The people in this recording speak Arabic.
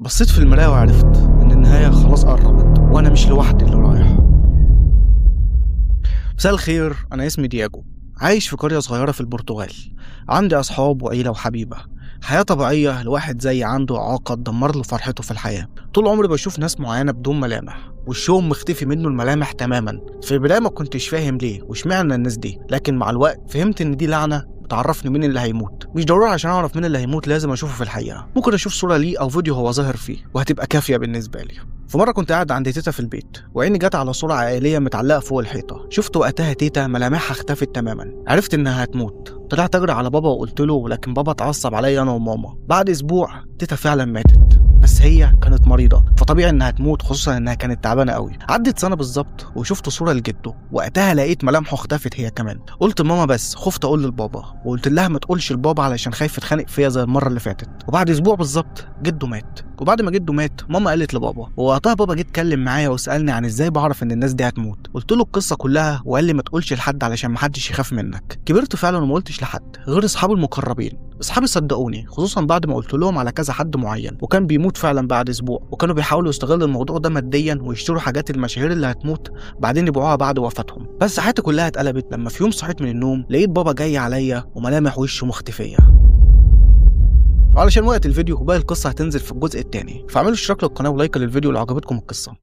بصيت في المراية وعرفت إن النهاية خلاص قربت وأنا مش لوحدي اللي رايح. مساء الخير، أنا اسمي دياجو، عايش في قرية صغيرة في البرتغال. عندي أصحاب وعيلة وحبيبة، حياة طبيعية لواحد زي عنده إعاقة تدمر له فرحته في الحياة. طول عمري بشوف ناس معينة بدون ملامح، وشهم مختفي منه الملامح تماما. في البداية ما كنتش فاهم ليه واشمعنى الناس دي، لكن مع الوقت فهمت إن دي لعنة بتعرفني مين اللي هيموت. مش ضروري عشان اعرف مين اللي هيموت لازم اشوفه في الحقيقه، ممكن اشوف صوره ليه او فيديو هو ظاهر فيه وهتبقى كافيه بالنسبه لي. في مره كنت قاعد عند تيتا في البيت وعيني جت على صوره عائليه متعلقه فوق الحيطه. شفت وقتها تيتا ملامحها اختفت تماما، عرفت انها هتموت. طلعت اجري على بابا وقلت له، لكن بابا اتعصب عليا انا وماما. بعد اسبوع تيتا فعلا ماتت، بس هي كانت مريضه فطبيعي انها تموت، خصوصا انها كانت تعبانه قوي. عدت سنه بالظبط وشفت صوره لجده، وقتها لقيت ملامحه اختفت هي كمان. قلت لماما بس خفت اقول لبابا، وقلت لها ما تقولش لبابا علشان خايف يتخانق فيا زي المره اللي فاتت. وبعد اسبوع بالظبط جده مات. وبعد ما جده مات ماما قالت لبابا، ووقتها بابا جه اتكلم معايا وسالني عن ازاي بعرف ان الناس دي هتموت. قلت له القصه كلها وقال لي ما تقولش لحد علشان ما حدش يخاف منك. كبرت فعلا وما قلتش لحد غير اصحابي المقربين. اصحابي صدقوني، خصوصا بعد ما قلت لهم على كذا حد معين وكان بيموت فعلا بعد اسبوع، وكانوا بيحاولوا يستغلوا الموضوع ده ماديا ويشتروا حاجات المشاهير اللي هتموت بعدين يبيعوها بعد وفاتهم. بس حياتي كلها اتقلبت لما في يوم صحيت من النوم لقيت بابا جاي عليا وملامح وشه مختفيه. وعلشان وقت الفيديو وباقي القصه هتنزل في الجزء الثاني، فاعملوا اشتراك للقناه ولايك للفيديو لو عجبتكم القصه.